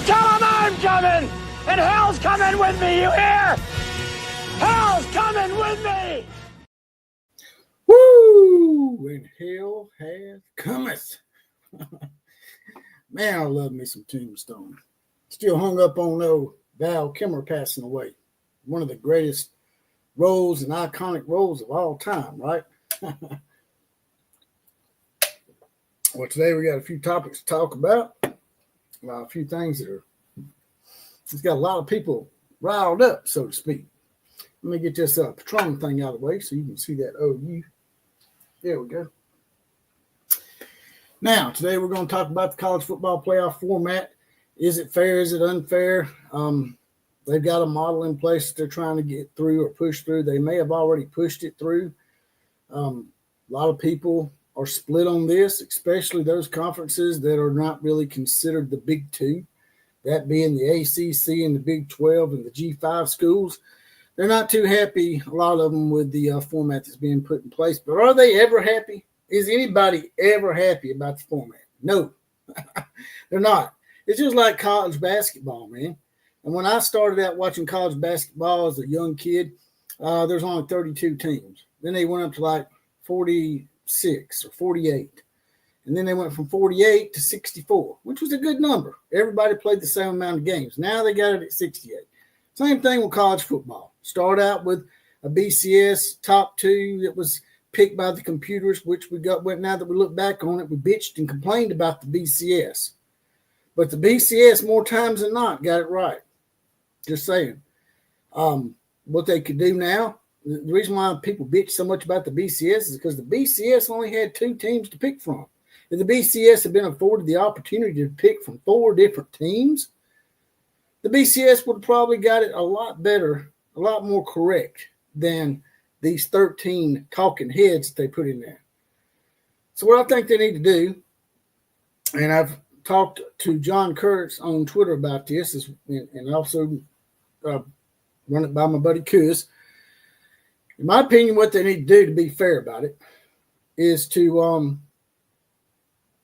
tell them I'm coming, and hell's coming with me, you hear? Hell's coming with me! Woo! And hell hath cometh. Man, I love me some Tombstone. Still hung up on old Val Kilmer passing away. One of the greatest roles and iconic roles of all time, right? Well, today we got a few topics to talk about. A few things that are, it's got a lot of people riled up, so to speak. Let me get this Patron thing out of the way so you can see that OU. There we go. Now, today we're going to talk about the college football playoff format. Is it fair? Is it unfair? They've got a model in place that they're trying to get through or push through. They may have already pushed it through. A lot of people are split on this, especially those conferences that are not really considered the Big Two, that being the ACC and the Big 12 and the G5 schools. They're not too happy, a lot of them, with the format that's being put in place. But are they ever happy? Is anybody ever happy about the format? No, they're not. It's just like college basketball, man. And when I started out watching college basketball as a young kid, there's only 32 teams. Then they went up to like 46 or 48. And then they went from 48 to 64, which was a good number. Everybody played the same amount of games. Now they got it at 68. Same thing with college football. Start out with a BCS top two that was picked by the computers, which we got. Now that we look back on it, we bitched and complained about the BCS. But the BCS, more times than not, got it right. Just saying. What they could do now, the reason why people bitch so much about the BCS is because the BCS only had two teams to pick from. If the BCS had been afforded the opportunity to pick from 4 different teams, the BCS would have probably got it a lot better, a lot more correct than these 13 talking heads that they put in there. So what I think they need to do, and I've talked to John Kurtz on Twitter about this, and also run it by my buddy Kuz. In my opinion, what they need to do to be fair about it is to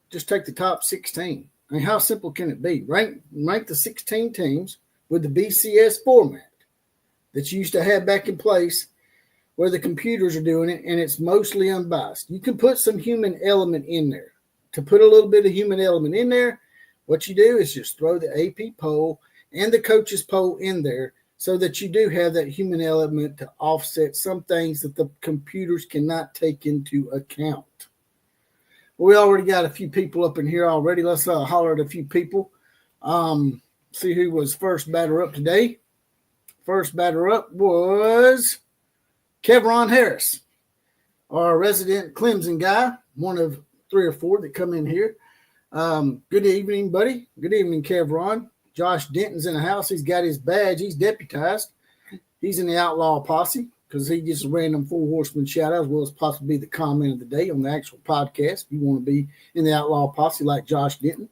just take the top 16. I mean, how simple can it be? Rank the 16 teams with the BCS format that you used to have back in place where the computers are doing it, and it's mostly unbiased. You can put some human element in there. To put a little bit of human element in there, what you do is just throw the AP poll and the coaches poll in there so that you do have that human element to offset some things that the computers cannot take into account. We already got a few people up in here already. Let's holler at a few people. See who was first batter up today. First batter up was Kevron Harris, our resident Clemson guy, one of 3 or 4 that come in here. Good evening, buddy. Good evening, Kevron. Josh Denton's in the house. He's got his badge. He's deputized. He's in the Outlaw Posse because he gets a random 4 horseman shout out as well as possibly the comment of the day on the actual podcast. If you want to be in the Outlaw Posse like Josh Denton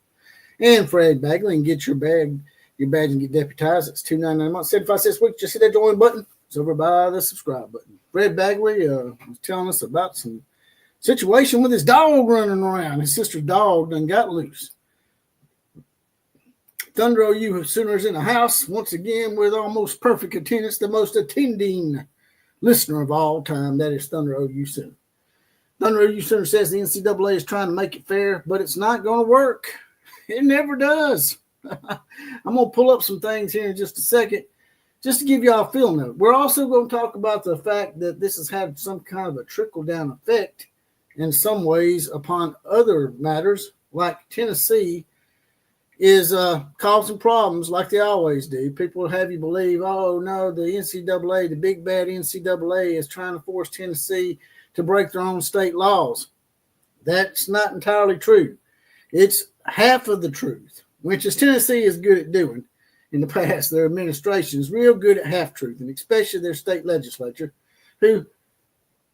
and Fred Bagley and get your badge and get deputized. It's $2.99 a month, 75 cents a week. Just hit that join button. It's over by the subscribe button. Fred Bagley was telling us about some situation with his dog running around. His sister's dog done got loose. Thunder OU Sooners in the house once again with almost perfect attendance, the most attending listener of all time. That is Thunder OU Sooner. Thunder OU Sooner says the NCAA is trying to make it fair, but it's not going to work. It never does. I'm going to pull up some things here in just a second just to give y'all a feel note. We're also going to talk about the fact that this has had some kind of a trickle-down effect in some ways upon other matters, like Tennessee is causing problems like they always do. People will have you believe, oh, no, the NCAA, the big bad NCAA is trying to force Tennessee to break their own state laws. That's not entirely true. It's half of the truth, which is Tennessee is good at doing in the past. Their administration is real good at half-truth, and especially their state legislature, who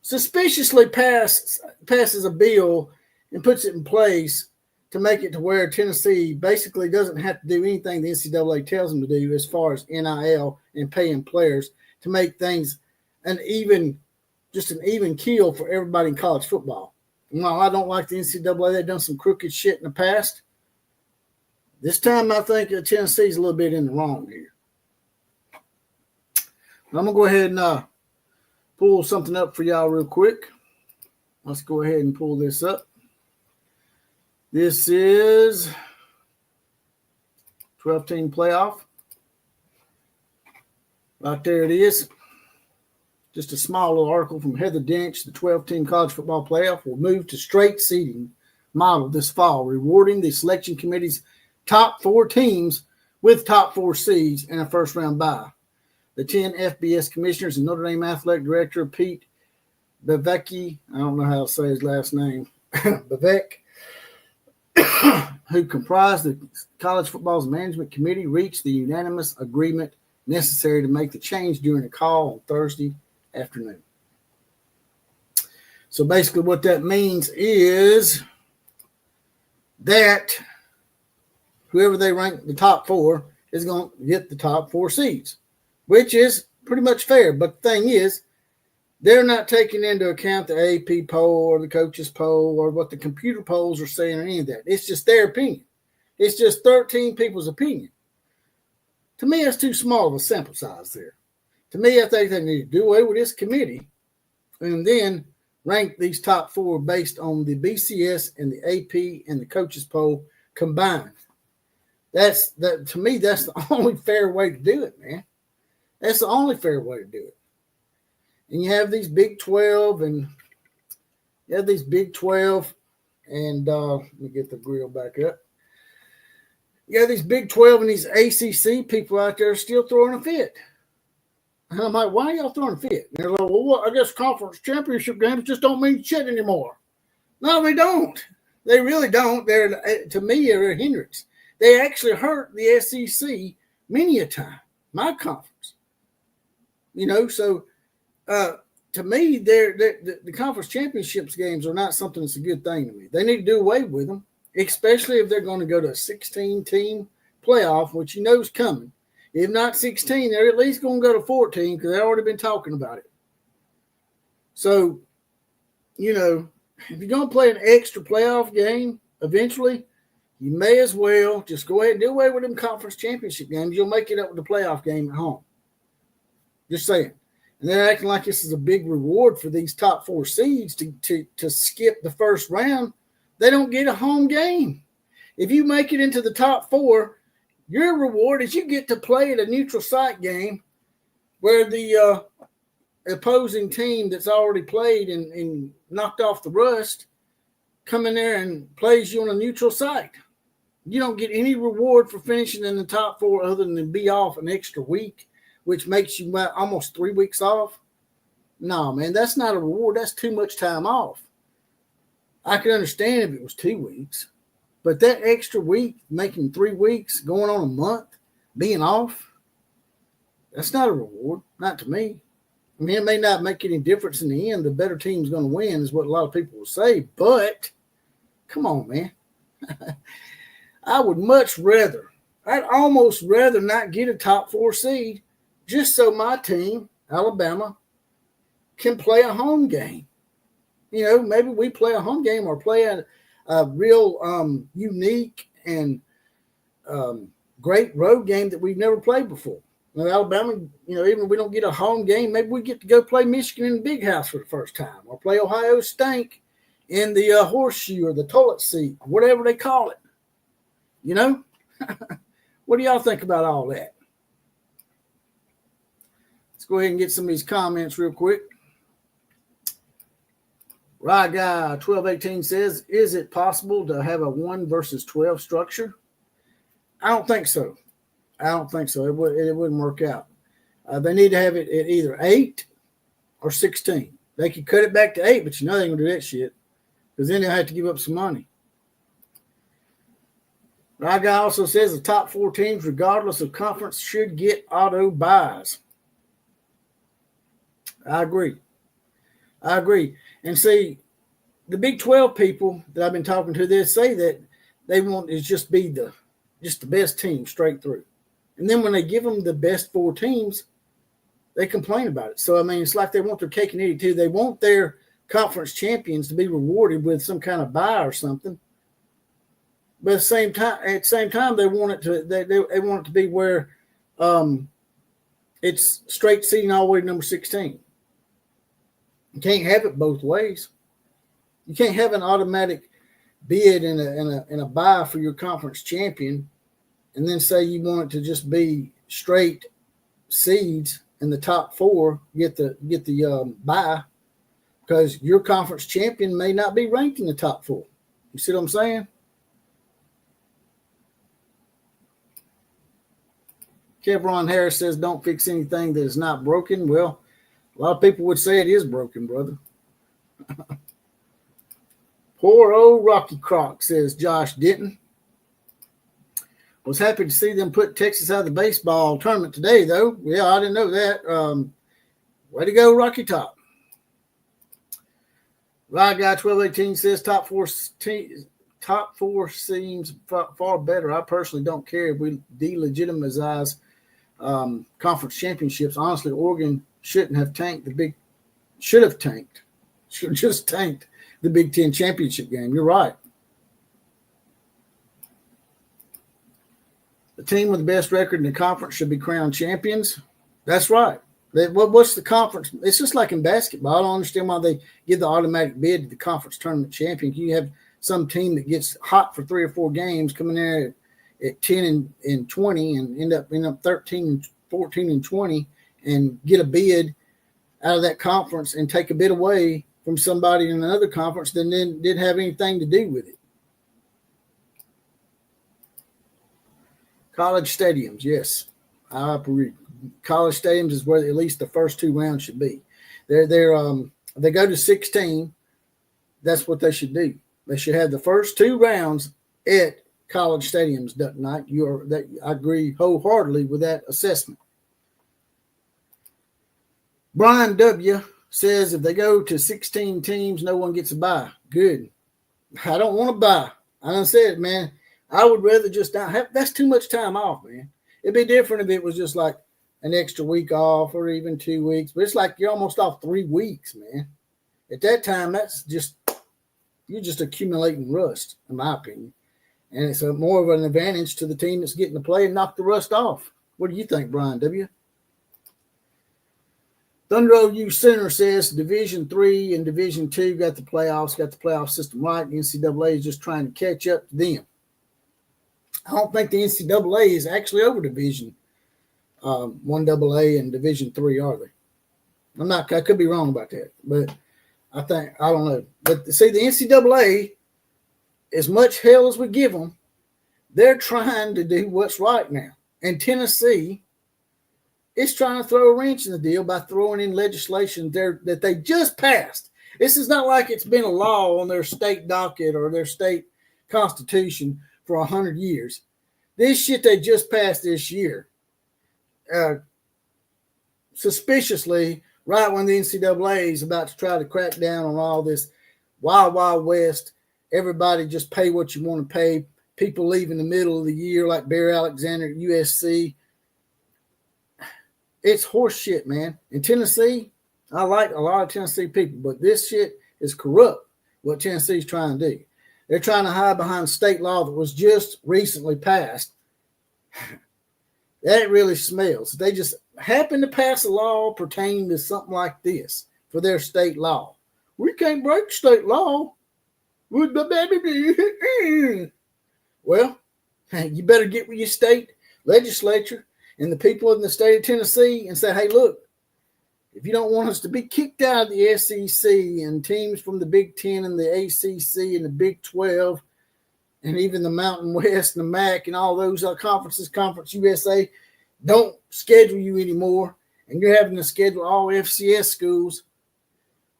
suspiciously passes a bill and puts it in place to make it to where Tennessee basically doesn't have to do anything the NCAA tells them to do as far as NIL and paying players to make things an even keel for everybody in college football. And while I don't like the NCAA, they've done some crooked shit in the past. This time I think Tennessee's a little bit in the wrong here. I'm going to go ahead and pull something up for y'all real quick. Let's go ahead and pull this up. This is 12-team playoff. Right there it is. Just a small little article from Heather Dench. The 12-team college football playoff will move to straight seeding model this fall, rewarding the selection committee's top 4 teams with top 4 seeds and a first-round bye. The 10 FBS commissioners and Notre Dame athletic director Pete Bevecki, I don't know how to say his last name, Bevec, who comprised the college football's management committee, reached the unanimous agreement necessary to make the change during a call on Thursday afternoon. So basically what that means is that whoever they rank the top 4 is going to get the top 4 seeds, which is pretty much fair. But the thing is, they're not taking into account the AP poll or the coaches poll or what the computer polls are saying or any of that. It's just their opinion. It's just 13 people's opinion. To me, that's too small of a sample size there. To me, I think they need to do away with this committee and then rank these top 4 based on the BCS and the AP and the coaches poll combined. To me, that's the only fair way to do it, man. That's the only fair way to do it. And you have these Big 12 and let me get the grill back up. You have these Big 12 and these ACC people out there still throwing a fit. And I'm like, why are y'all throwing a fit? And they're like, well, what? I guess conference championship games just don't mean shit anymore. No, they don't. They really don't. To me, they're a hindrance. They actually hurt the SEC many a time, my conference. So to me, the conference championships games are not something that's a good thing to me. They need to do away with them, especially if they're going to go to a 16-team playoff, which you know is coming. If not 16, they're at least going to go to 14 because they've already been talking about it. So, if you're going to play an extra playoff game eventually, you may as well just go ahead and do away with them conference championship games. You'll make it up with the playoff game at home. Just saying. And they're acting like this is a big reward for these top 4 seeds to skip the first round. They don't get a home game. If you make it into the top 4, your reward is you get to play at a neutral site game where the opposing team that's already played and knocked off the rust come in there and plays you on a neutral site. You don't get any reward for finishing in the top 4 other than to be off an extra week, which makes you almost 3 weeks off. No, man, that's not a reward. That's too much time off. I could understand if it was 2 weeks, but that extra week, making 3 weeks, going on a month, being off, that's not a reward, not to me. I mean, it may not make any difference in the end. The better team's going to win is what a lot of people will say, but come on, man. I'd almost rather not get a top 4 seed just so my team, Alabama, can play a home game. Maybe we play a home game or play a real unique and great road game that we've never played before. Alabama, even if we don't get a home game, maybe we get to go play Michigan in the Big House for the first time or play Ohio State in the horseshoe or the toilet seat, whatever they call it. What do y'all think about all that? Let's go ahead and get some of these comments real quick. Right guy 1218 says, is it possible to have a 1 versus 12 structure? I don't think so. It wouldn't work out. They need to have it at either 8 or 16. They could cut it back to 8, but they ain't going to do that shit because then they'll have to give up some money. Right guy also says the top 4 teams, regardless of conference, should get auto buys. I agree. And see, the Big 12 people that I've been talking to, they say that they want to just be the best team straight through. And then when they give them the best 4 teams, they complain about it. So, I mean, it's like they want their cake and eat it too. They want their conference champions to be rewarded with some kind of buy or something. But at the same time, they want it to they want it to be where it's straight seeding all the way to number 16. You can't have it both ways. You can't have an automatic bid and a bye for your conference champion, and then say you want it to just be straight seeds in the top 4 get the bye, because your conference champion may not be ranked in the top 4. You see what I'm saying? Kevron Harris says, don't fix anything that is not broken. Well, a lot of people would say it is broken, brother. Poor old Rocky Croc, says Josh Denton. Was happy to see them put Texas out of the baseball tournament today, though. Yeah, I didn't know that. Way to go, Rocky Top. Ride Guy 1218 says top four seems far better. I personally don't care if we delegitimize conference championships. Honestly, Oregon should have just tanked the Big Ten championship game. You're right. The team with the best record in the conference should be crowned champions. That's right. What's the conference? It's just like in basketball. I don't understand why they give the automatic bid to the conference tournament champion. You have some team that gets hot for 3 or 4 games, coming there at 10 and 20 and end up 13 and 14 and 20 and get a bid out of that conference and take a bid away from somebody in another conference that then didn't have anything to do with it. College stadiums, yes, I agree. College stadiums is where at least the first 2 rounds should be. They go to 16. That's what they should do. They should have the first 2 rounds at college stadiums, Duck Knight. I agree wholeheartedly with that assessment. Brian W. says if they go to 16 teams, no one gets a bye. Good. I don't want to bye. I done said, man, I would rather just not have – that's too much time off, man. It'd be different if it was just like an extra week off or even 2 weeks. But it's like you're almost off 3 weeks, man. At that time, that's just – you're just accumulating rust, in my opinion. And it's more of an advantage to the team that's getting to play and knock the rust off. What do you think, Brian W.? Thunder U Center says Division III and Division II got the playoff system right. The NCAA is just trying to catch up to them. I don't think the NCAA is actually over Division 1AA and Division III, are they? I could be wrong about that, but I don't know. But see, the NCAA, as much hell as we give them, they're trying to do what's right now. And Tennessee is trying to throw a wrench in the deal by throwing in legislation that they just passed. This is not like it's been a law on their state docket or their state constitution for 100 years. This shit they just passed this year, suspiciously, right when the NCAA is about to try to crack down on all this wild, wild west, everybody just pay what you want to pay. People leave in the middle of the year like Barry Alexander at USC. It's horse shit, man. In Tennessee, I like a lot of Tennessee people, but this shit is corrupt, what Tennessee's trying to do. They're trying to hide behind state law that was just recently passed. That really smells. They just happen to pass a law pertaining to something like this for their state law. We can't break state law. Well, you better get with your state legislature and the people in the state of Tennessee and say, hey, look, if you don't want us to be kicked out of the SEC and teams from the Big Ten and the ACC and the Big 12 and even the Mountain West and the MAC and all those conferences, Conference USA, don't schedule you anymore, and you're having to schedule all FCS schools,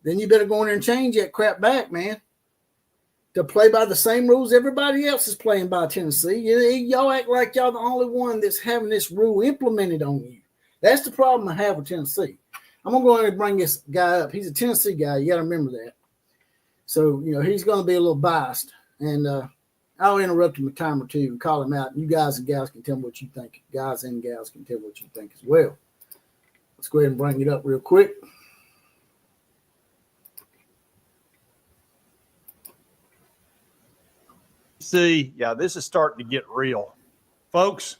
then you better go in there and change that crap back, man, to play by the same rules everybody else is playing by. Tennessee. Y'all act like y'all the only one that's having this rule implemented on you. That's the problem I have with Tennessee. I'm going to go ahead and bring this guy up. He's a Tennessee guy. You got to remember that. So, he's going to be a little biased. And I'll interrupt him a time or two and call him out. You guys and gals can tell me what you think. Guys and gals can tell me what you think as well. Let's go ahead and bring it up real quick. See, yeah, this is starting to get real. Folks,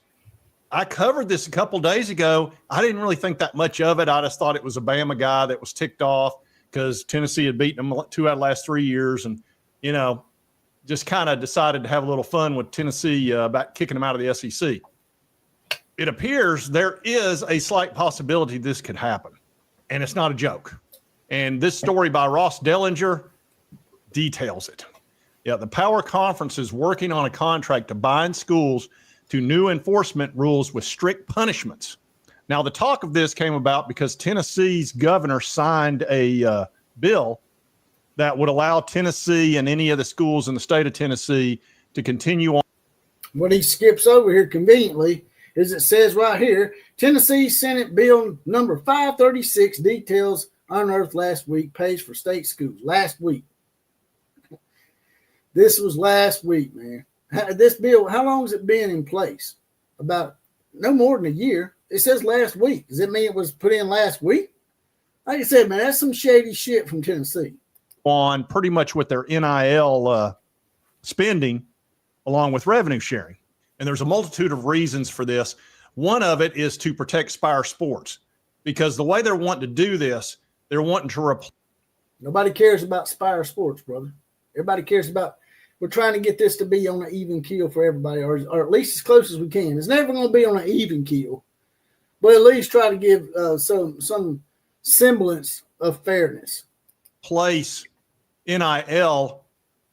I covered this a couple days ago. I didn't really think that much of it. I just thought it was a Bama guy that was ticked off because Tennessee had beaten them 2 out of the last 3 years. And, just kind of decided to have a little fun with Tennessee about kicking them out of the SEC. It appears there is a slight possibility this could happen, and it's not a joke. And this story by Ross Dellinger details it. Yeah, the Power Conference is working on a contract to bind schools to new enforcement rules with strict punishments. Now, the talk of this came about because Tennessee's governor signed a bill that would allow Tennessee and any of the schools in the state of Tennessee to continue on. What he skips over here conveniently is it says right here, Tennessee Senate Bill number 536 details unearthed last week pays for state schools. Last week. This was last week, man. This bill, how long has it been in place? About no more than a year. It says last week. Does it mean it was put in last week? Like I said, man, that's some shady shit from Tennessee. On pretty much with their NIL spending along with revenue sharing. And there's a multitude of reasons for this. One of it is to protect Spire Sports because the way they're wanting to do this, they're wanting to replace. Nobody cares about Spire Sports, brother. Everybody cares about, we're trying to get this to be on an even keel for everybody, or at least as close as we can. It's never going to be on an even keel, but at least try to give some semblance of fairness. Place NIL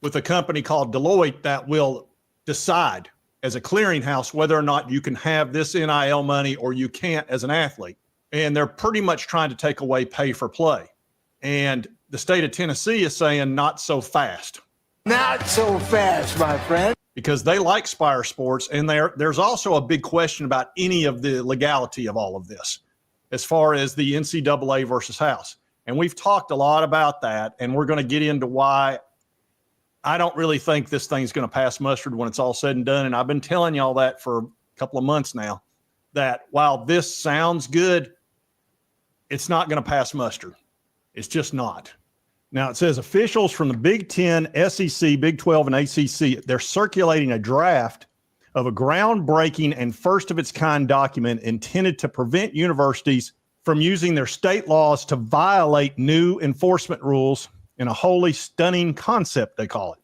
with a company called Deloitte that will decide as a clearinghouse whether or not you can have this NIL money or you can't as an athlete. And they're pretty much trying to take away pay for play. And the state of Tennessee is saying not so fast. Not so fast, my friend. Because they like Spire Sports, and there's also a big question about any of the legality of all of this as far as the NCAA versus House. And we've talked a lot about that, and we're going to get into why I don't really think this thing's going to pass mustard when it's all said and done. And I've been telling y'all that for a couple of months now, that while this sounds good, it's not going to pass mustard. It's just not. Now, it says officials from the Big Ten, SEC, Big 12, and ACC, they're circulating a draft of a groundbreaking and first-of-its-kind document intended to prevent universities from using their state laws to violate new enforcement rules in a wholly stunning concept, they call it.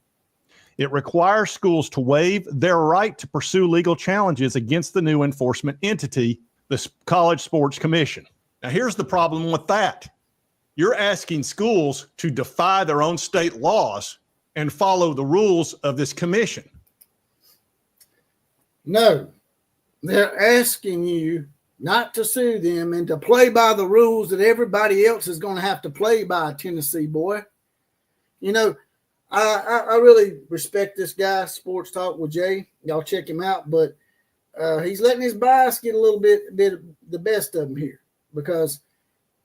It requires schools to waive their right to pursue legal challenges against the new enforcement entity, the College Sports Commission. Now, here's the problem with that. You're asking schools to defy their own state laws and follow the rules of this commission. No, they're asking you not to sue them and to play by the rules that everybody else is going to have to play by, Tennessee boy. You know, I really respect this guy, Sports Talk with Jay. Y'all check him out, but he's letting his bias get a little bit the best of him here, because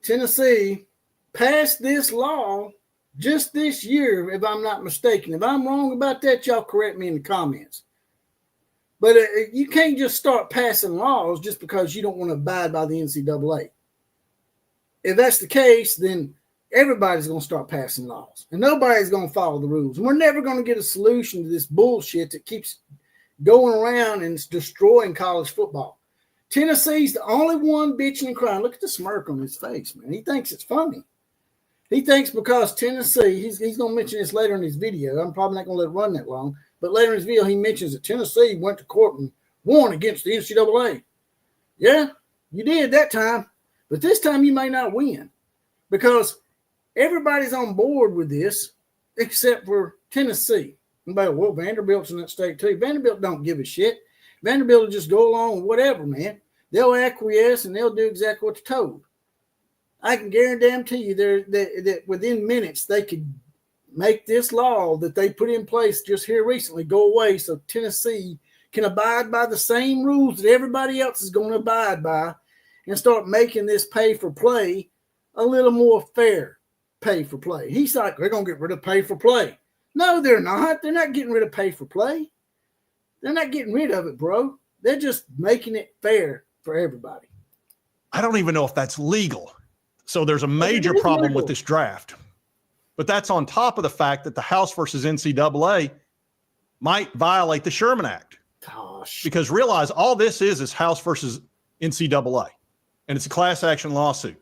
Tennessee passed this law just this year, if I'm not mistaken. If I'm wrong about that, y'all correct me in the comments. But you can't just start passing laws just because you don't want to abide by the NCAA. If that's the case, then everybody's going to start passing laws, and nobody's going to follow the rules. And we're never going to get a solution to this bullshit that keeps going around and it's destroying college football. Tennessee's the only one bitching and crying. Look at the smirk on his face, man. He thinks it's funny. He thinks because Tennessee, he's going to mention this later in his video. I'm probably not going to let it run that long. But later in his video, he mentions that Tennessee went to court and won against the NCAA. Yeah, you did that time. But this time you may not win, because everybody's on board with this except for Tennessee. Well, Vanderbilt's in that state too. Vanderbilt don't give a shit. Vanderbilt will just go along with whatever, man. They'll acquiesce and they'll do exactly what they're told. I can guarantee you that within minutes they could make this law that they put in place just here recently go away, so Tennessee can abide by the same rules that everybody else is going to abide by, and start making this pay for play a little more fair pay for play. He's like, they're going to get rid of pay for play. No, they're not. They're not getting rid of pay for play. They're not getting rid of it, bro. They're just making it fair for everybody. I don't even know if that's legal. So there's a major problem with this draft. But that's on top of the fact that the House versus NCAA might violate the Sherman Act. Gosh. Because realize all this is House versus NCAA, and it's a class action lawsuit.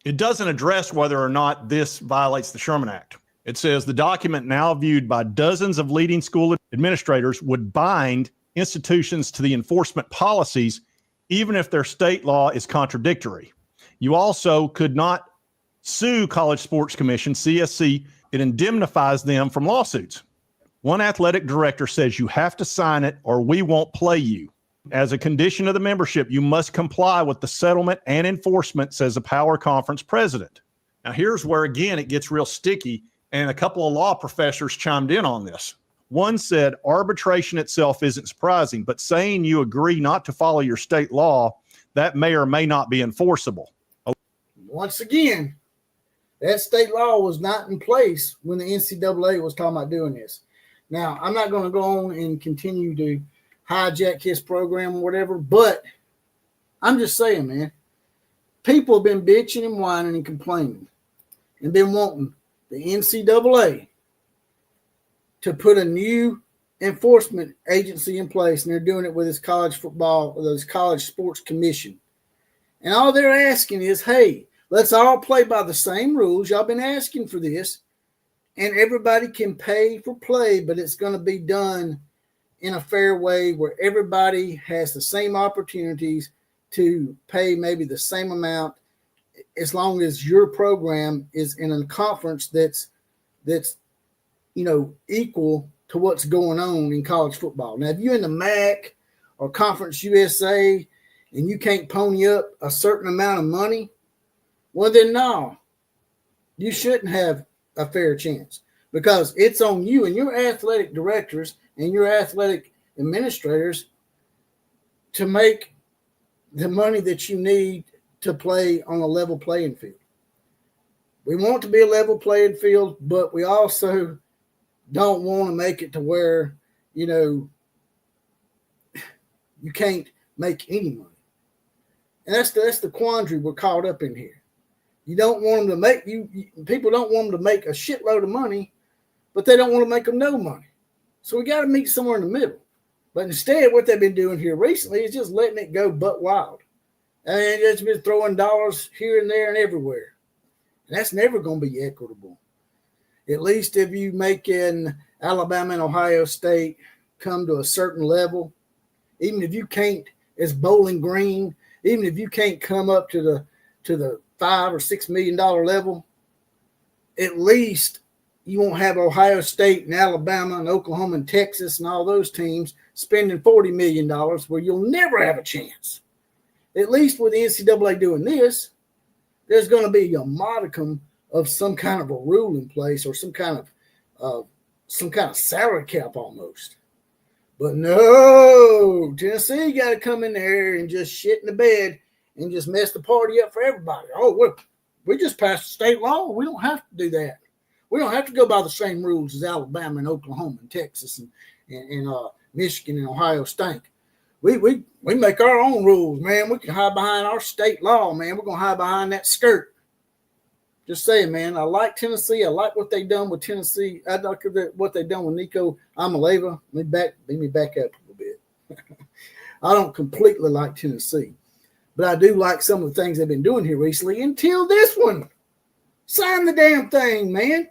It doesn't address whether or not this violates the Sherman Act. It says the document, now viewed by dozens of leading school administrators, would bind institutions to the enforcement policies, even if their state law is contradictory. You also could not sue College Sports Commission, CSC. It indemnifies them from lawsuits. One athletic director says you have to sign it or we won't play you. As a condition of the membership, you must comply with the settlement and enforcement, says a power conference president. Now, here's where, again, it gets real sticky, and a couple of law professors chimed in on this. One said arbitration itself isn't surprising, but saying you agree not to follow your state law, that may or may not be enforceable. Once again, that state law was not in place when the NCAA was talking about doing this. Now, I'm not going to go on and continue to hijack his program or whatever, but I'm just saying, man, people have been bitching and whining and complaining and been wanting the NCAA to put a new enforcement agency in place, and they're doing it with this college football, this college sports commission. And all they're asking is, hey, let's all play by the same rules. Y'all been asking for this, and everybody can pay for play, but it's going to be done in a fair way where everybody has the same opportunities to pay maybe the same amount, as long as your program is in a conference that's equal to what's going on in college football. Now, if you're in the MAC or Conference USA and you can't pony up a certain amount of money, well, then no, you shouldn't have a fair chance, because it's on you and your athletic directors and your athletic administrators to make the money that you need to play on a level playing field. We want to be a level playing field, but we also don't want to make it to where, you can't make any money. And that's the quandary we're caught up in here. You don't want them to make people don't want them to make a shitload of money, but they don't want to make them no money. So we got to meet somewhere in the middle. But instead, what they've been doing here recently is just letting it go butt wild. And it's been throwing dollars here and there and everywhere. And that's never going to be equitable. At least if you make in Alabama and Ohio State come to a certain level, even if you can't, as Bowling Green, even if you can't come up to the $5 or $6 million level, at least you won't have Ohio State and Alabama and Oklahoma and Texas and all those teams spending $40 million where you'll never have a chance. At least with the NCAA doing this, there's going to be a modicum of some kind of a rule in place, or some kind of salary cap almost. But no, Tennessee got to come in there and just shit in the bed and just mess the party up for everybody. Oh, we just passed a state law. We don't have to do that. We don't have to go by the same rules as Alabama and Oklahoma and Texas and Michigan and Ohio State. We make our own rules, man. We can hide behind our state law, man. We're going to hide behind that skirt. Just saying, man, I like Tennessee. I like what they've done with Tennessee. I like what they've done with Nico Amaleva. Let me back up a little bit. I don't completely like Tennessee, but I do like some of the things they've been doing here recently until this one. Sign the damn thing, man.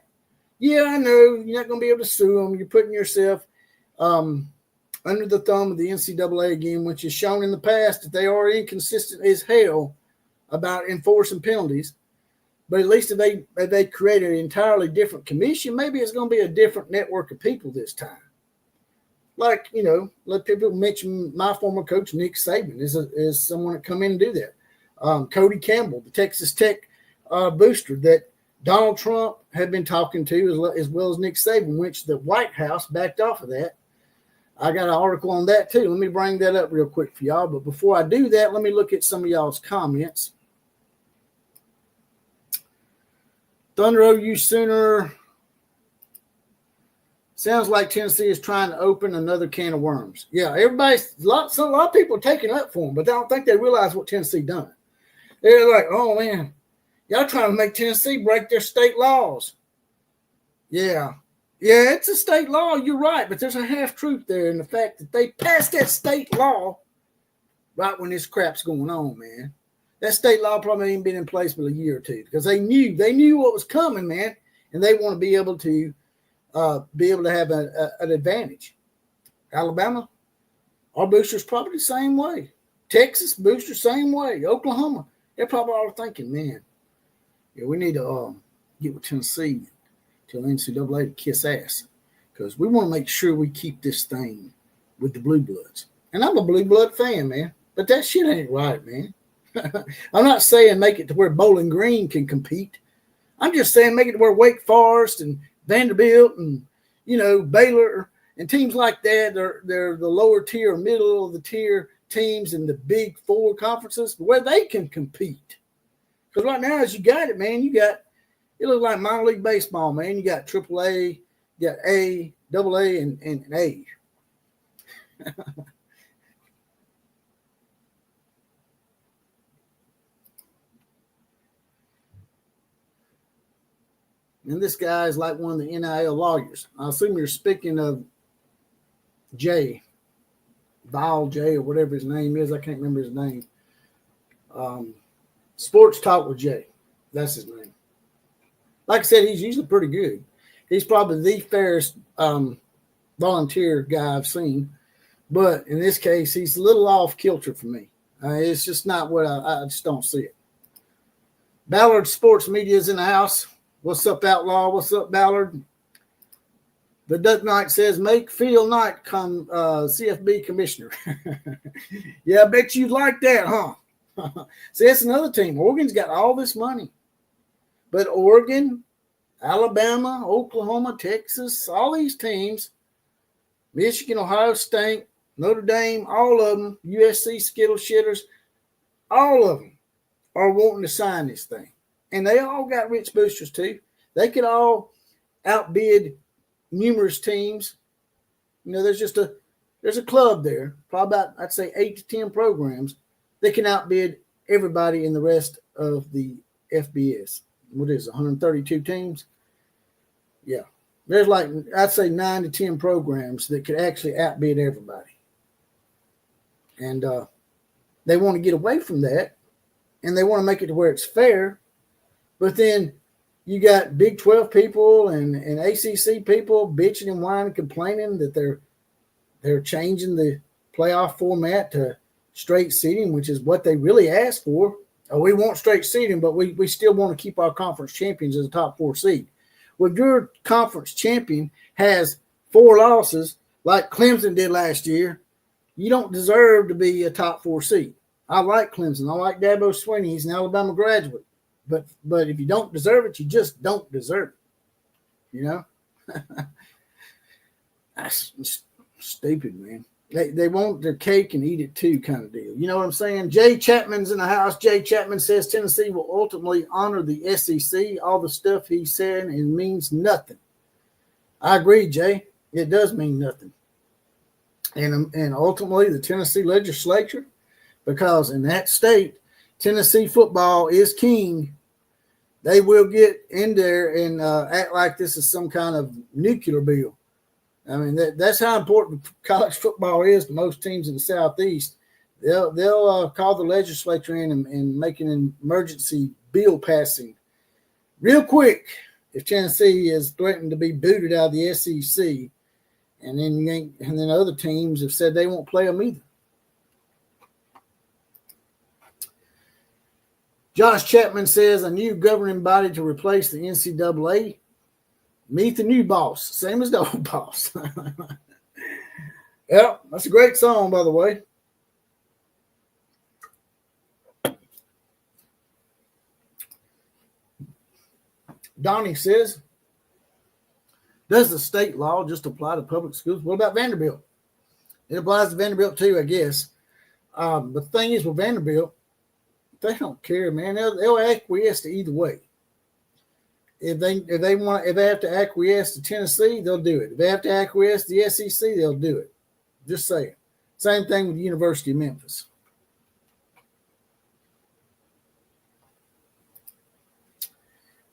Yeah, I know you're not going to be able to sue them. You're putting yourself under the thumb of the NCAA again, which has shown in the past that they are inconsistent as hell about enforcing penalties. But at least if they create an entirely different commission, maybe it's going to be a different network of people this time. Like, let people mention my former coach, Nick Saban, is someone that come in and do that. Cody Campbell, the Texas Tech booster that Donald Trump had been talking to, as well as Nick Saban, which the White House backed off of that. I got an article on that too. Let me bring that up real quick for y'all. But before I do that, let me look at some of y'all's comments. Thunder OU Sooner. Sounds like Tennessee is trying to open another can of worms. Yeah, a lot of people are taking up for them, but I don't think they realize what Tennessee done. They're like, oh man, y'all trying to make Tennessee break their state laws. Yeah, Yeah, it's a state law. You're right, but there's a half truth there in the fact that they passed that state law right when this crap's going on, man. That state law probably ain't been in place but a year or two because they knew what was coming, man, and they want to be able to have an advantage. Alabama, our boosters probably the same way. Texas boosters same way. Oklahoma, they're probably all thinking, man, yeah, we need to get with Tennessee, tell NCAA to kiss ass because we want to make sure we keep this thing with the blue bloods. And I'm a blue blood fan, man, but that shit ain't right, man. I'm not saying make it to where Bowling Green can compete. I'm just saying make it to where Wake Forest and Vanderbilt and, Baylor and teams like that, they're the lower tier or middle of the tier teams in the big four conferences where they can compete. Because right now, as you got it, man, it looks like minor league baseball, man. You got AAA, you got A, AA, and A. And this guy is like one of the NIL lawyers. I assume you're speaking of Jay, Val Jay, or whatever his name is. I can't remember his name. Sports Talk with Jay. That's his name. Like I said, he's usually pretty good. He's probably the fairest volunteer guy I've seen. But in this case, he's a little off kilter for me. It's just not what I just don't see it. Ballard Sports Media is in the house. What's up, Outlaw? What's up, Ballard? The Duck Knight says, make Phil Knight come CFB commissioner. Yeah, I bet you'd like that, huh? See, that's another team. Oregon's got all this money. But Oregon, Alabama, Oklahoma, Texas, all these teams, Michigan, Ohio State, Notre Dame, all of them, USC, Skittle Shitters, all of them are wanting to sign this thing. And they all got rich boosters too. They could all outbid numerous teams. There's a club there, probably about, I'd say 8 to 10 programs that can outbid everybody in the rest of the FBS. What is it, 132 teams? Yeah. There's like, I'd say 9 to 10 programs that could actually outbid everybody. And they want to get away from that, and they want to make it to where it's fair. But then you got Big 12 people and ACC people bitching and whining, complaining that they're changing the playoff format to straight seeding, which is what they really asked for. Oh, we want straight seeding, but we still want to keep our conference champions as a top 4 seed. Well, if your conference champion has 4 losses like Clemson did last year, you don't deserve to be a top 4 seed. I like Clemson. I like Dabo Swinney. He's an Alabama graduate. But if you don't deserve it, you just don't deserve it. That's stupid, man. They want their cake and eat it too kind of deal. You know what I'm saying? Jay Chapman's in the house. Jay Chapman says Tennessee will ultimately honor the SEC. All the stuff he said, it means nothing. I agree, Jay. It does mean nothing. And ultimately the Tennessee legislature, because in that state, Tennessee football is king. They will get in there and act like this is some kind of nuclear bill. I mean, that's how important college football is to most teams in the Southeast. They'll call the legislature in and make an emergency bill passing real quick if Tennessee is threatened to be booted out of the SEC. And then other teams have said they won't play them either. Josh Chapman says a new governing body to replace the NCAA. Meet the new boss, same as the old boss. Yeah, that's a great song, by the way. Donnie says, does the state law just apply to public schools? What about Vanderbilt? It applies to Vanderbilt too, I guess. The thing is with Vanderbilt, they don't care, man. They'll acquiesce to either way. If they have to acquiesce to Tennessee, they'll do it. If they have to acquiesce to the SEC, they'll do it. Just saying. Same thing with the University of Memphis.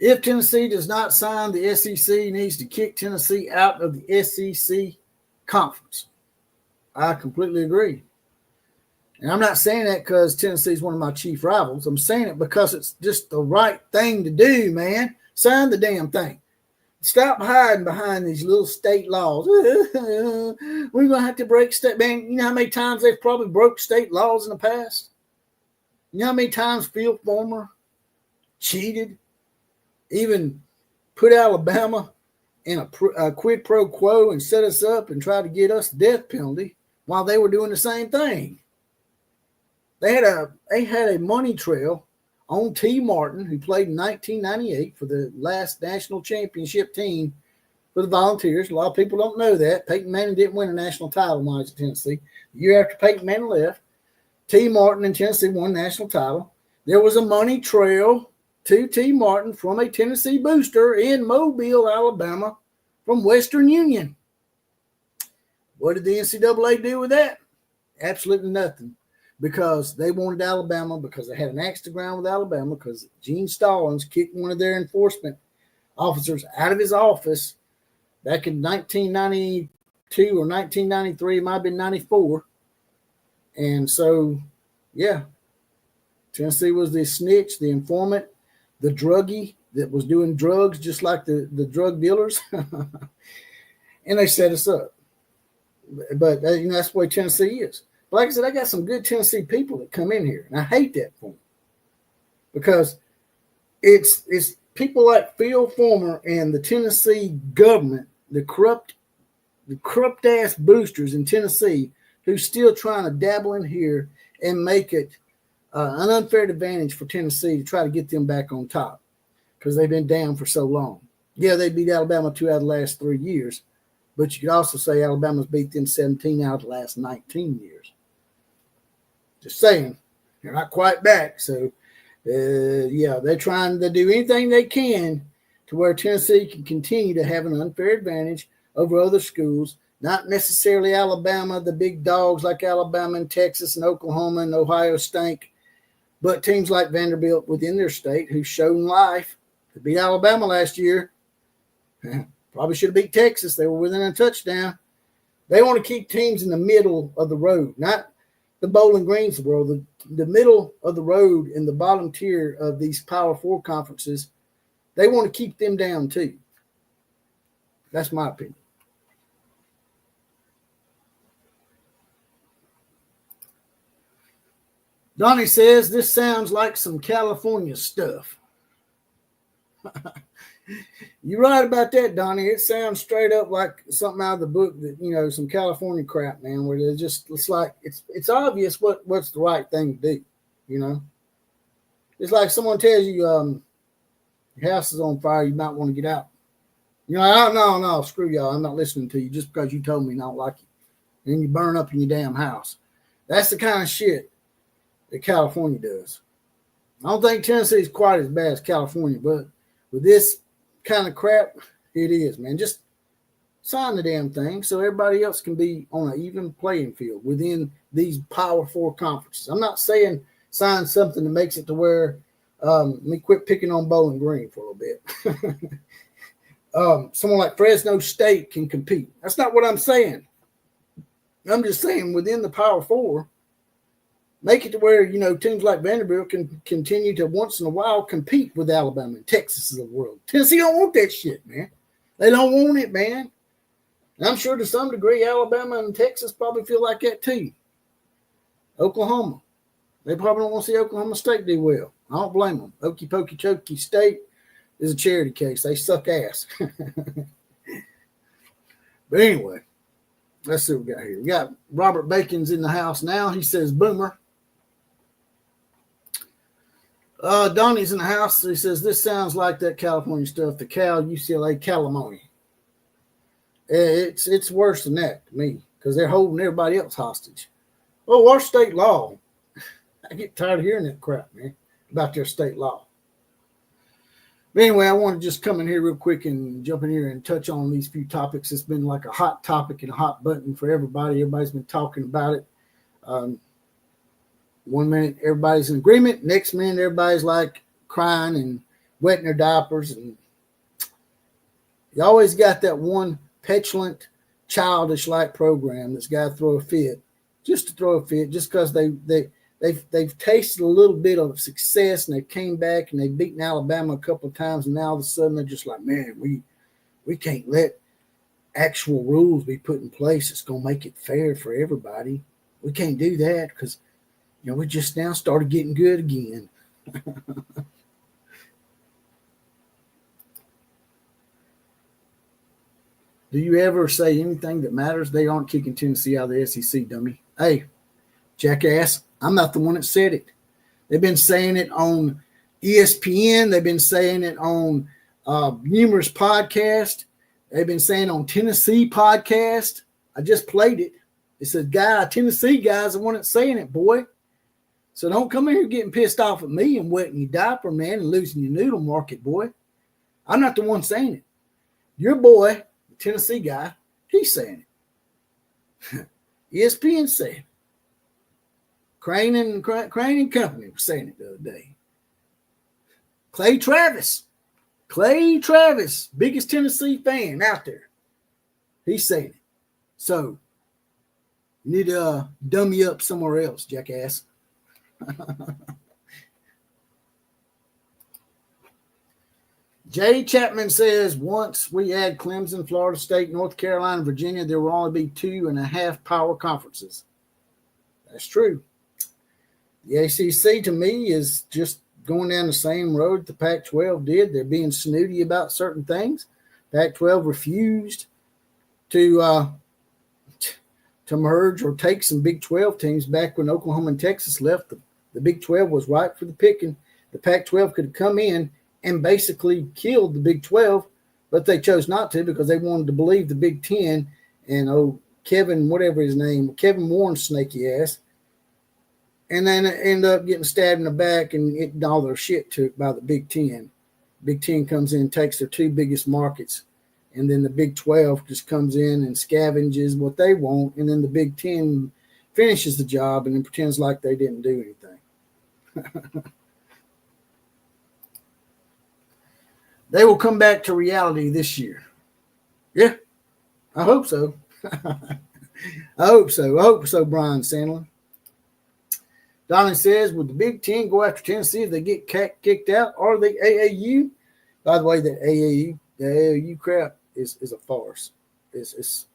If Tennessee does not sign, the SEC needs to kick Tennessee out of the SEC conference. I completely agree. And I'm not saying that because Tennessee is one of my chief rivals. I'm saying it because it's just the right thing to do, man. Sign the damn thing. Stop hiding behind these little state laws. We're going to have to break state. Man, you know how many times they've probably broke state laws in the past? You know how many times Phil Fulmer cheated? Even put Alabama in a quid pro quo and set us up and try to get us the death penalty while they were doing the same thing. They had a money trail on T. Martin, who played in 1998 for the last national championship team for the Volunteers. A lot of people don't know that. Peyton Manning didn't win a national title when he was at Tennessee. The year after Peyton Manning left, T. Martin and Tennessee won the national title. There was a money trail to T. Martin from a Tennessee booster in Mobile, Alabama, from Western Union. What did the NCAA do with that? Absolutely nothing, because they wanted Alabama, because they had an axe to grind with Alabama, because Gene Stallings kicked one of their enforcement officers out of his office back in 1992 or 1993. It might have been 94. And so, yeah, Tennessee was the snitch, the informant, the druggie that was doing drugs just like the drug dealers. And they set us up. But that's the way Tennessee is. But like I said, I got some good Tennessee people that come in here, and I hate that for them, because it's people like Phil Fulmer and the Tennessee government, the corrupt ass boosters in Tennessee, who's still trying to dabble in here and make it an unfair advantage for Tennessee to try to get them back on top, because they've been down for so long. Yeah, they beat Alabama 2 out of the last 3 years, but you could also say Alabama's beat them 17 out of the last 19 years. Just saying, they're not quite back. So, they're trying to do anything they can to where Tennessee can continue to have an unfair advantage over other schools, not necessarily Alabama, the big dogs like Alabama and Texas and Oklahoma and Ohio stink, but teams like Vanderbilt within their state who've shown life. To beat Alabama last year. Probably should have beat Texas. They were within a touchdown. They want to keep teams in the middle of the road, not the Bowling Greens of the world, the middle of the road in the bottom tier of these Power Four conferences. They want to keep them down too. That's my opinion. Donnie says, this sounds like some California stuff. You're right about that, Donnie. It sounds straight up like something out of the book that, some California crap, man, where they're just, it's like, it's obvious what's the right thing to do, It's like someone tells you your house is on fire, you might want to get out. No, screw y'all. I'm not listening to you just because you told me I don't like you. And then you burn up in your damn house. That's the kind of shit that California does. I don't think Tennessee is quite as bad as California, but with this kind of crap, it is, man. Just sign the damn thing so everybody else can be on an even playing field within these Power Four conferences. I'm not saying sign something that makes it to where me quit picking on Bowling Green for a little bit. Someone like Fresno State can compete. That's not what I'm saying. I'm just saying within the Power Four, make it to where, teams like Vanderbilt can continue to once in a while compete with Alabama and Texas of the world. Tennessee don't want that shit, man. They don't want it, man. And I'm sure to some degree Alabama and Texas probably feel like that too. Oklahoma. They probably don't want to see Oklahoma State do well. I don't blame them. Okey pokey chokey State is a charity case. They suck ass. But anyway, let's see what we got here. We got Robert Bacon's in the house now. He says, Boomer. Donnie's in the house. He says, this sounds like that California stuff, the Cal UCLA calamony. It's worse than that to me, because they're holding everybody else hostage. Oh, our state law. I get tired of hearing that crap, man, about their state law. But anyway, I want to just come in here real quick and jump in here and touch on these few topics. It's been like a hot topic and a hot button for everybody. Everybody's been talking about it. 1 minute, everybody's in agreement. Next minute, everybody's like crying and wetting their diapers. And you always got that one petulant, childish-like program that's got to throw a fit, just to throw a fit, just because they've tasted a little bit of success and they came back and they've beaten Alabama a couple of times, and now all of a sudden they're just like, man, we can't let actual rules be put in place that's going to make it fair for everybody. We can't do that because, we just now started getting good again. Do you ever say anything that matters? They aren't kicking Tennessee out of the SEC, dummy. Hey, jackass, I'm not the one that said it. They've been saying it on ESPN. They've been saying it on numerous podcasts. They've been saying on Tennessee podcast. I just played it. It said, Tennessee guy's the one that's saying it, boy. So don't come in here getting pissed off at me and wetting your diaper, man, and losing your noodle market, boy. I'm not the one saying it. Your boy, the Tennessee guy, he's saying it. ESPN said it. Crane and Company was saying it the other day. Clay Travis, biggest Tennessee fan out there. He's saying it. So you need to dummy up somewhere else, jackass. Jay Chapman says, once we add Clemson, Florida State, North Carolina, Virginia, there will only be 2.5 power conferences. That's true. The ACC, to me, is just going down the same road the Pac-12 did. They're being snooty about certain things. Pac-12 refused to merge or take some Big 12 teams back when Oklahoma and Texas left. The Big 12 was ripe for the picking. The Pac-12 could have come in and basically killed the Big 12, but they chose not to because they wanted to believe the Big 10 and Kevin, whatever his name, Kevin Warren, snaky ass, and then end up getting stabbed in the back and getting all their shit took by the Big 10. Big 10 comes in, takes their two biggest markets, and then the Big 12 just comes in and scavenges what they want, and then the Big 10 finishes the job and then pretends like they didn't do anything. They will come back to reality this year. Yeah, I hope so. I hope so, Brian Sandlin. Donnie says, would the Big 10 go after Tennessee if they get kicked out? Or the AAU? By the way, the AAU crap is a farce. It's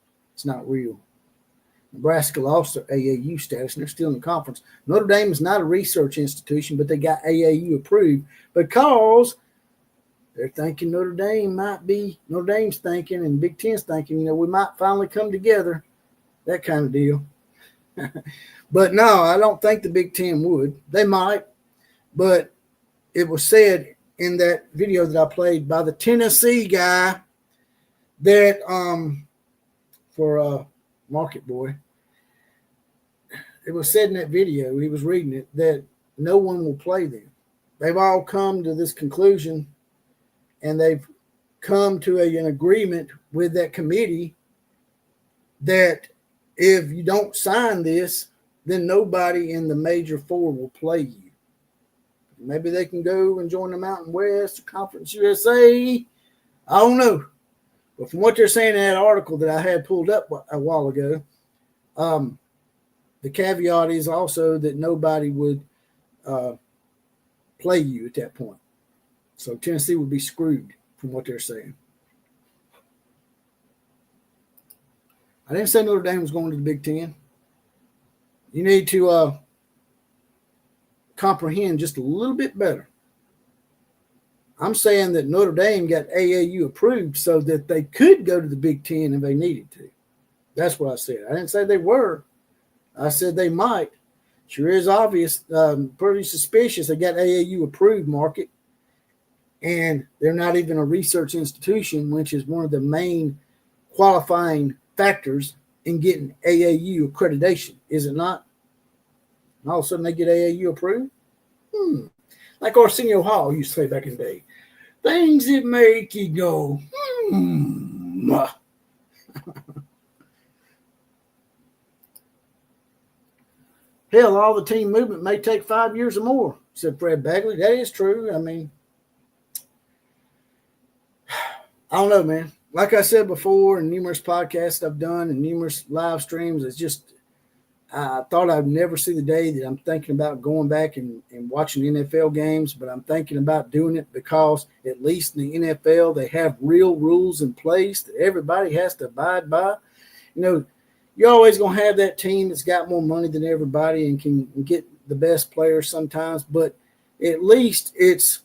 not real. Nebraska lost their AAU status, and they're still in the conference. Notre Dame is not a research institution, but they got AAU approved because they're thinking Notre Dame's thinking, and Big Ten's thinking, we might finally come together, that kind of deal. But no, I don't think the Big Ten would. They might, but it was said in that video that I played by the Tennessee guy that for Market Boy, it was said in that video, he was reading it, that no one will play them. They've all come to this conclusion, and they've come to an agreement with that committee that if you don't sign this, then nobody in the Major Four will play you. Maybe they can go and join the Mountain West, Conference USA. I don't know. But from what they're saying in that article that I had pulled up a while ago, the caveat is also that nobody would play you at that point. So Tennessee would be screwed from what they're saying. I didn't say Notre Dame was going to the Big Ten. You need to comprehend just a little bit better. I'm saying that Notre Dame got AAU approved so that they could go to the Big Ten if they needed to. That's what I said. I didn't say they were. I said they might. Sure is obvious, pretty suspicious. They got AAU approved market, and they're not even a research institution, which is one of the main qualifying factors in getting AAU accreditation, is it not? And all of a sudden they get AAU approved? Like Arsenio Hall used to say back in the day. Things that make you go, Hell, all the team movement may take 5 years or more, said Fred Bagley. That is true. I mean, I don't know, man. Like I said before, in numerous podcasts I've done and numerous live streams, it's just I thought I'd never see the day that I'm thinking about going back and watching NFL games, but I'm thinking about doing it because at least in the NFL, they have real rules in place that everybody has to abide by. You know, you're always going to have that team that's got more money than everybody and can get the best players sometimes, but at least it's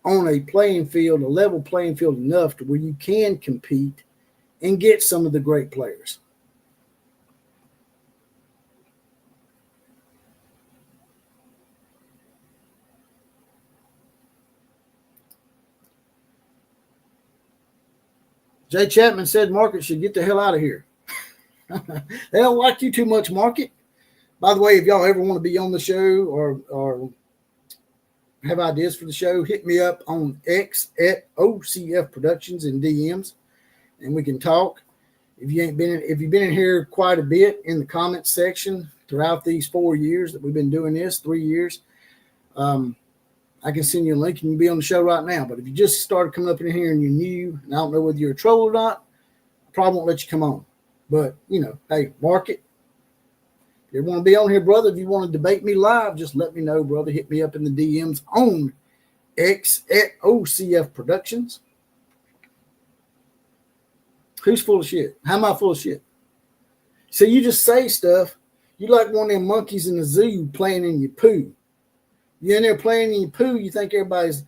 on a playing field, a level playing field enough to where you can compete and get some of the great players. Jay Chapman said Market should get the hell out of here. They don't like you too much, Market. By the way, if y'all ever want to be on the show or have ideas for the show, hit me up on X at OCF Productions in DMs, and we can talk. If you've been in here quite a bit in the comments section throughout these 4 years that we've been doing this, 3 years, I can send you a link and you can be on the show right now. But if you just started coming up in here and you're new, and I don't know whether you're a troll or not, I probably won't let you come on. But, you know, hey, Market, if you want to be on here, brother, if you want to debate me live, just let me know, brother. Hit me up in the DMs on X at OCF Productions. Who's full of shit? How am I full of shit? So you just say stuff. You like one of them monkeys in the zoo playing in your poo. You're in there playing in your poo, you think everybody's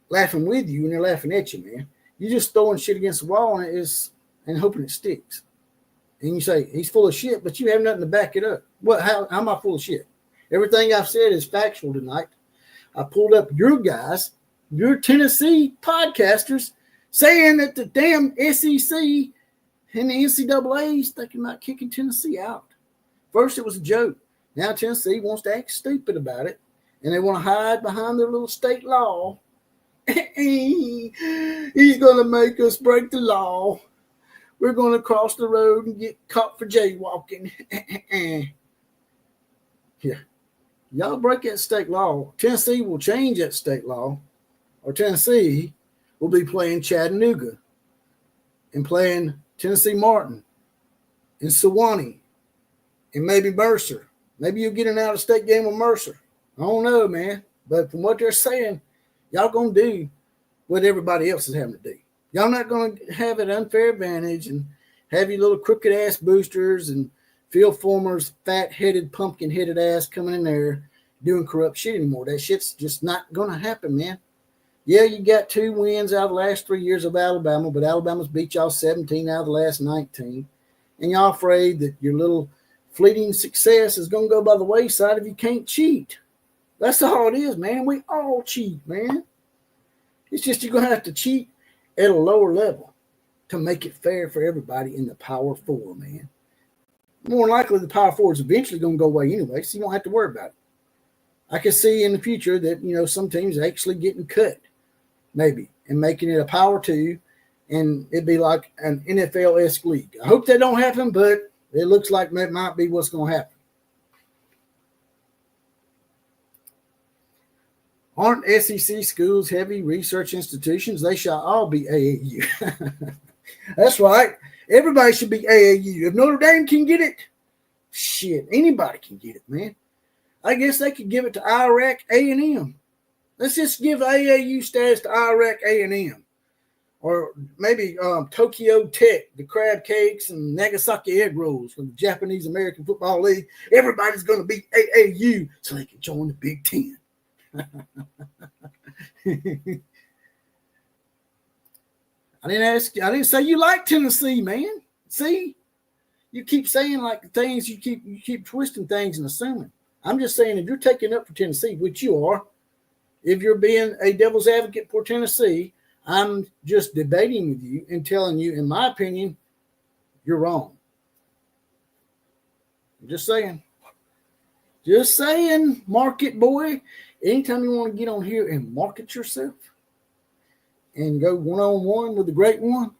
laughing with you, and they're laughing at you, man. You're just throwing shit against the wall and hoping it sticks. And you say, he's full of shit, but you have nothing to back it up. What? How am I full of shit? Everything I've said is factual tonight. I pulled up your guys, your Tennessee podcasters, saying that the damn SEC and the NCAA is thinking about kicking Tennessee out. First, it was a joke. Now Tennessee wants to act stupid about it, and they want to hide behind their little state law. He's going to make us break the law. We're going to cross the road and get caught for jaywalking. Yeah. Y'all break that state law. Tennessee will change that state law, or Tennessee will be playing Chattanooga and playing Tennessee Martin and Sewanee and maybe Mercer. Maybe you'll get an out-of-state game with Mercer. I don't know, man. But from what they're saying, y'all going to do what everybody else is having to do. Y'all not going to have an unfair advantage and have your little crooked-ass boosters and Phil Fulmer's fat-headed, pumpkin-headed ass coming in there doing corrupt shit anymore. That shit's just not going to happen, man. Yeah, you got 2 wins out of the last 3 years of Alabama, but Alabama's beat y'all 17 out of the last 19. And y'all afraid that your little fleeting success is going to go by the wayside if you can't cheat. That's all it is, man. We all cheat, man. It's just you're going to have to cheat at a lower level to make it fair for everybody in the Power Four, man. More than likely, the Power Four is eventually going to go away anyway, so you don't have to worry about it. I can see in the future that, you know, some teams actually getting cut, maybe, and making it a Power 2, and it'd be like an NFL-esque league. I hope that don't happen, but it looks like that might be what's going to happen. Aren't SEC schools heavy research institutions? They shall all be AAU. That's right. Everybody should be AAU. If Notre Dame can get it, shit, anybody can get it, man. I guess they could give it to Iraq A&M. Let's just give AAU status to Iraq A&M. Or maybe Tokyo Tech, the crab cakes and Nagasaki egg rolls from the Japanese American Football League. Everybody's going to be AAU so they can join the Big Ten. I didn't say you like Tennessee, man. See, you keep saying like things, you keep twisting things and assuming. I'm just saying if you're taking up for Tennessee, which you are, if you're being a devil's advocate for Tennessee, I'm just debating with you and telling you, in my opinion, you're wrong. I'm just saying. Just saying, market boy. Anytime you want to get on here and market yourself and go one-on-one with the great one,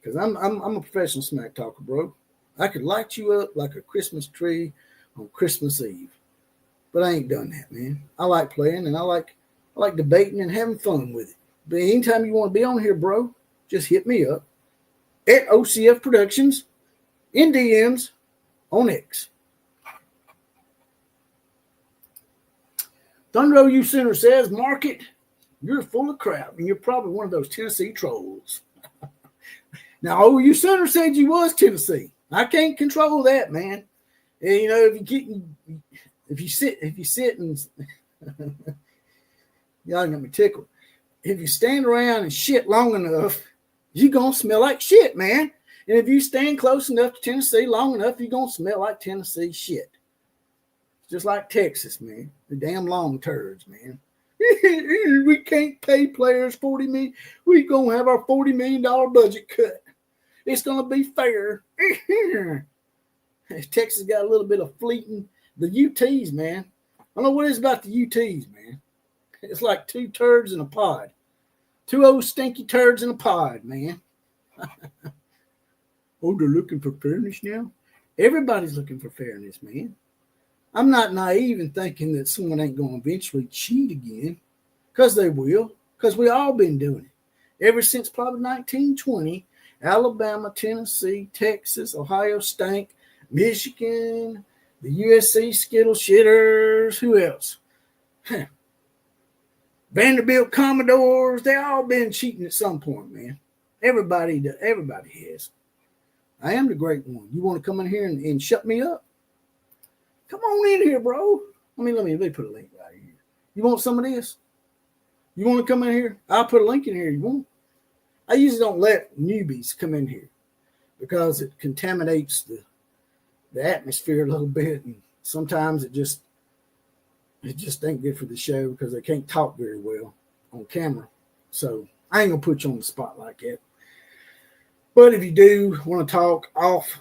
because I'm a professional smack talker, bro. I could light you up like a Christmas tree on Christmas Eve, but I ain't done that, man. I like playing and I like debating and having fun with it. But anytime you want to be on here, bro, just hit me up at OCF Productions in DMs on X. Thunder OU Center says, Market, you're full of crap, and you're probably one of those Tennessee trolls. Now, OU Center said you was Tennessee. I can't control that, man. And, you know, if you sit and y'all got me tickled. If you stand around and shit long enough, you're gonna smell like shit, man. And if you stand close enough to Tennessee long enough, you're gonna smell like Tennessee shit. Just like Texas, man. The damn long turds, man. We can't pay players $40 million. We're gonna have our $40 million budget cut. It's gonna be fair. Texas got a little bit of fleeting. The UTs, man. I don't know what it is about the UTs, man. It's like two turds in a pod. Two old stinky turds in a pod, man. Oh, they're looking for fairness now? Everybody's looking for fairness, man. I'm not naive in thinking that someone ain't going to eventually cheat again, because they will, because we all been doing it. Ever since probably 1920, Alabama, Tennessee, Texas, Ohio State, Michigan, the USC Skittle Shitters, who else? Vanderbilt Commodores, they all been cheating at some point, man. Everybody has. I am the great one. You want to come in here and shut me up? Come on in here, bro. Let me put a link right here. You want some of this? You want to come in here? I'll put a link in here. You want? I usually don't let newbies come in here because it contaminates the atmosphere a little bit, and sometimes it just ain't good for the show because they can't talk very well on camera. So I ain't gonna put you on the spot like that. But if you do want to talk off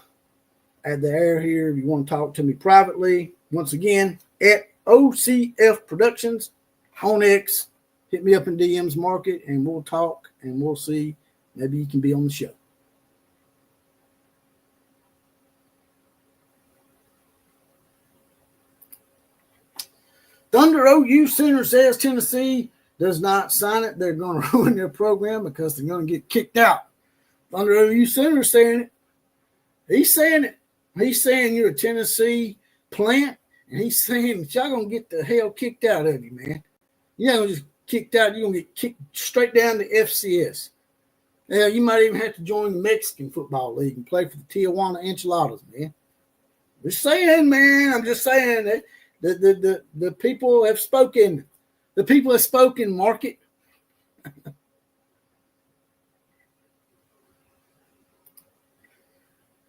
at the air here, if you want to talk to me privately, once again, at OCF Productions on X, hit me up in DMs, Market, and we'll talk and we'll see. Maybe you can be on the show. Thunder OU Center says Tennessee does not sign it. They're going to ruin their program because they're going to get kicked out. Thunder OU Center saying it. He's saying it. He's saying you're a Tennessee plant, and he's saying that y'all going to get the hell kicked out of you, man. You're not going to just kicked out. You're going to get kicked straight down to FCS. Now, you might even have to join the Mexican Football League and play for the Tijuana Enchiladas, man. Just saying, man. I'm just saying that. The people have spoken. The people have spoken, Market.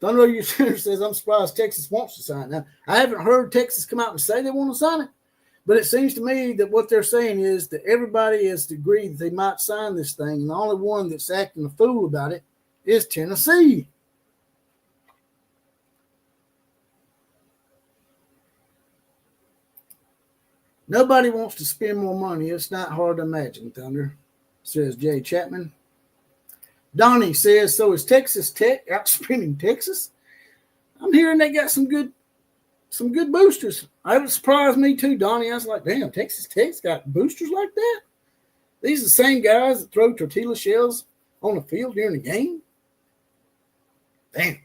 Thunder OU Center says, I'm surprised Texas wants to sign. Now, I haven't heard Texas come out and say they want to sign it, but it seems to me that what they're saying is that everybody has agreed that they might sign this thing, and the only one that's acting a fool about it is Tennessee. Nobody wants to spend more money. It's not hard to imagine, Thunder, says Jay Chapman. Donnie says, so is Texas Tech outspending Texas? I'm hearing they got some good boosters. It would surprise me too, Donnie. I was like, damn, Texas Tech's got boosters like that? These are the same guys that throw tortilla shells on the field during the game? Damn.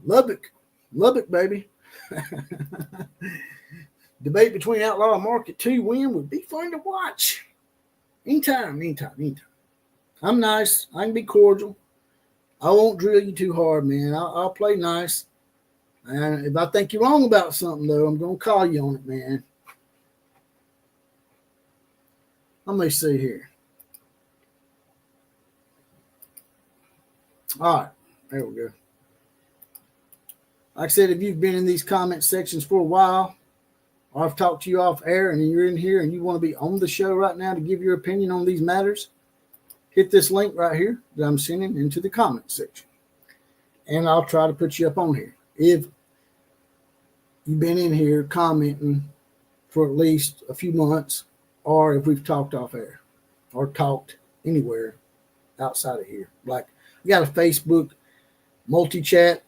Lubbock, baby. Debate between Outlaw and Market 2 win would be fun to watch. Anytime. I'm nice. I can be cordial. I won't drill you too hard, man. I'll play nice. And if I think you're wrong about something, though, I'm going to call you on it, man. Let me see here. All right. There we go. Like I said, if you've been in these comment sections for a while, or I've talked to you off air and you're in here and you want to be on the show right now to give your opinion on these matters, hit this link right here that I'm sending into the comment section. And I'll try to put you up on here. If you've been in here commenting for at least a few months, or if we've talked off air or talked anywhere outside of here. Like, we got a Facebook multi-chat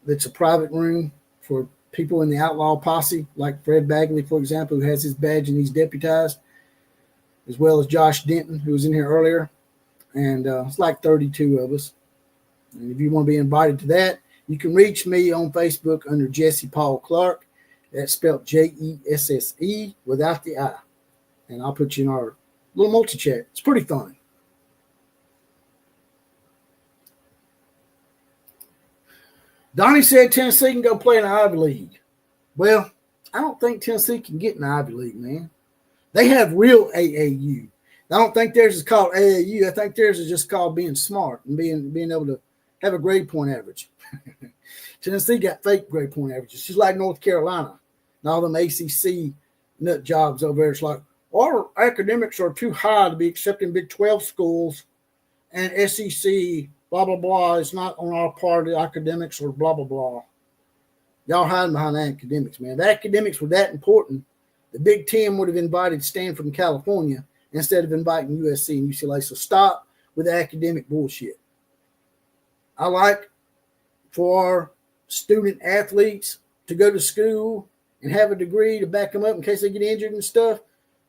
that's a private room for people in the Outlaw Posse, like Fred Bagley, for example, who has his badge and he's deputized. as well as Josh Denton, who was in here earlier. And it's like 32 of us. And if you want to be invited to that, you can reach me on Facebook under Jesse Paul Clark. That's spelled Jesse without the I. And I'll put you in our little multi-chat. It's pretty fun. Donnie said Tennessee can go play in the Ivy League. Well, I don't think Tennessee can get in the Ivy League, man. They have real AAU. I don't think theirs is called AAU. I think theirs is just called being smart and being able to have a grade point average. Tennessee got fake grade point averages, just like North Carolina and all them ACC nut jobs over there. It's like, our academics are too high to be accepted in Big 12 schools, and SEC, blah, blah, blah, is not on our part of academics or blah, blah, blah. Y'all hiding behind the academics, man. If the academics were that important, the Big Ten would have invited Stanford and California instead of inviting USC and UCLA. So stop with the academic bullshit. I like for our student athletes to go to school and have a degree to back them up in case they get injured and stuff.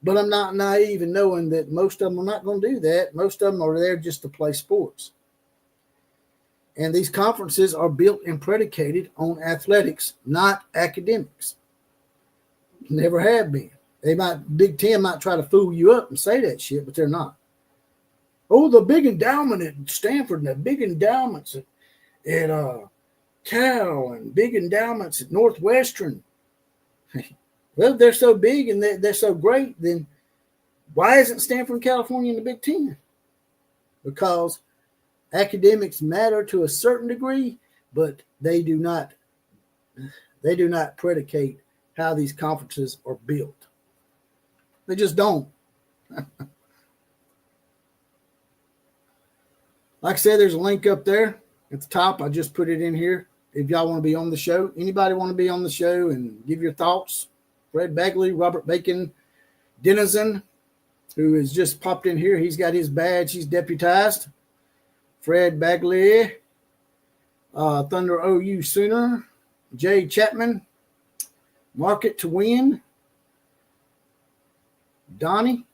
But I'm not naive in knowing that most of them are not going to do that. Most of them are there just to play sports. And these conferences are built and predicated on athletics, not academics. Never have been. Big Ten might try to fool you up and say that shit, but they're not. Oh, the big endowment at Stanford and the big endowments at Cal and big endowments at Northwestern. Well, if they're so big and they're so great, then why isn't Stanford and California in the Big Ten? Because academics matter to a certain degree, but they do not predicate how these conferences are built. They just don't. Like I said, there's a link up there at the top. I just put it in here. If y'all want to be on the show, anybody want to be on the show and give your thoughts, Fred Bagley, Robert Bacon, Denizen, who has just popped in here. He's got his badge. He's deputized. Fred Bagley, Thunder OU Sooner, Jay Chapman, Market to Win, Donnie,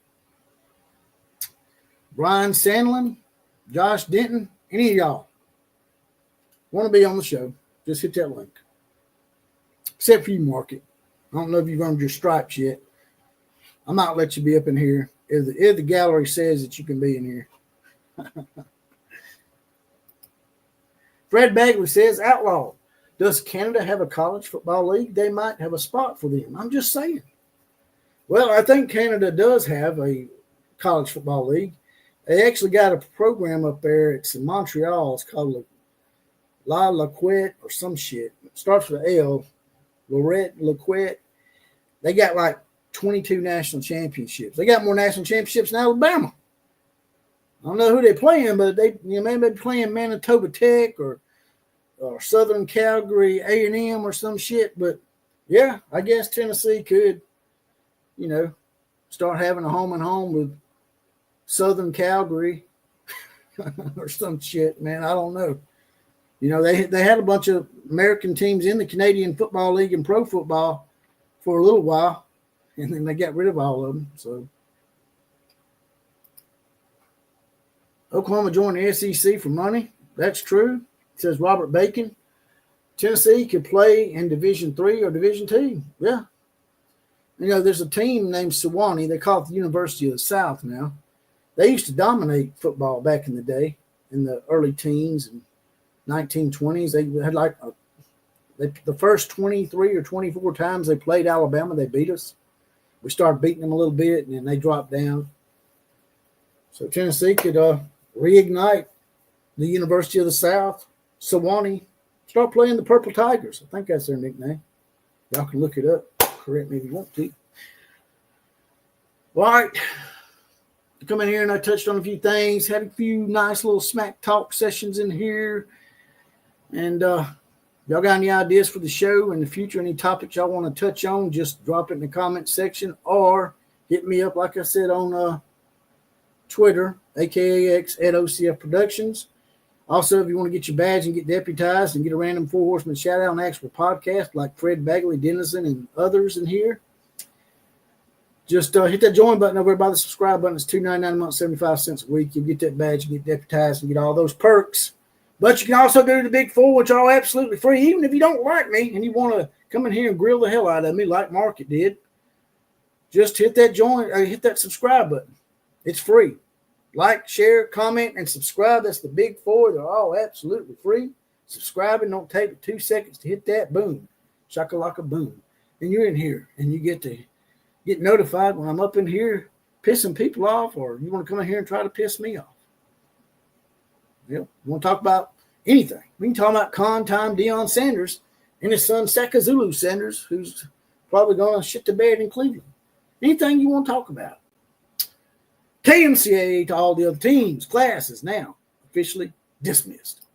Brian Sandlin, Josh Denton, any of y'all want to be on the show, just hit that link. Except for you, Market. I don't know if you've earned your stripes yet. I might let you be up in here if the gallery says that you can be in here. Fred Bagley says, Outlaw, does Canada have a college football league? They might have a spot for them. I'm just saying. Well, I think Canada does have a college football league. They actually got a program up there. It's in Montreal. It's called La Laquette or some shit. It starts with an L. Lorette, Laquette. They got like 22 national championships. They got more national championships than Alabama. I don't know who they're playing, but maybe they're playing Manitoba Tech or Southern Calgary A&M or some shit. But yeah, I guess Tennessee could, start having a home and home with Southern Calgary or some shit, man. I don't know. They had a bunch of American teams in the Canadian Football League and pro football for a little while, and then they got rid of all of them. So Oklahoma joined the SEC for money. That's true. Says Robert Bacon. Tennessee could play in Division III or Division II. Yeah. There's a team named Sewanee. They call it the University of the South now. They used to dominate football back in the day, in the early teens and 1920s. They had the first 23 or 24 times they played Alabama, they beat us. We started beating them a little bit, and then they dropped down. So Tennessee could reignite the University of the South, Sewanee, start playing the Purple Tigers. I think that's their nickname. Y'all can look it up. Correct me if you want to. All right. I come in here and I touched on a few things, had a few nice little smack talk sessions in here. And y'all got any ideas for the show in the future, any topics y'all want to touch on, just drop it in the comment section or hit me up, like I said, on Twitter, AKAX at OCF Productions. Also, if you want to get your badge and get deputized and get a random Four Horsemen shout out on actual podcast like Fred Bagley, Denizen, and others in here, Just hit that join button over by the subscribe button. It's $2.99 a month, 75 cents a week. You get that badge, you get deputized, and get all those perks. But you can also do the Big Four, which are all absolutely free. Even if you don't like me and you want to come in here and grill the hell out of me like Market did, just hit that join or hit that subscribe button. It's free. Like, share, comment, and subscribe. That's the Big Four. They're all absolutely free. Subscribing don't take but 2 seconds to hit that. Boom. Shakalaka boom. And you're in here, and you get to get notified when I'm up in here pissing people off, or you want to come in here and try to piss me off. You want to talk about anything. We can talk about time Deion Sanders and his son Sakazulu Sanders, who's probably going to shit the bed in Cleveland. Anything you want to talk about. KMCA to all the other teams. Class is now officially dismissed.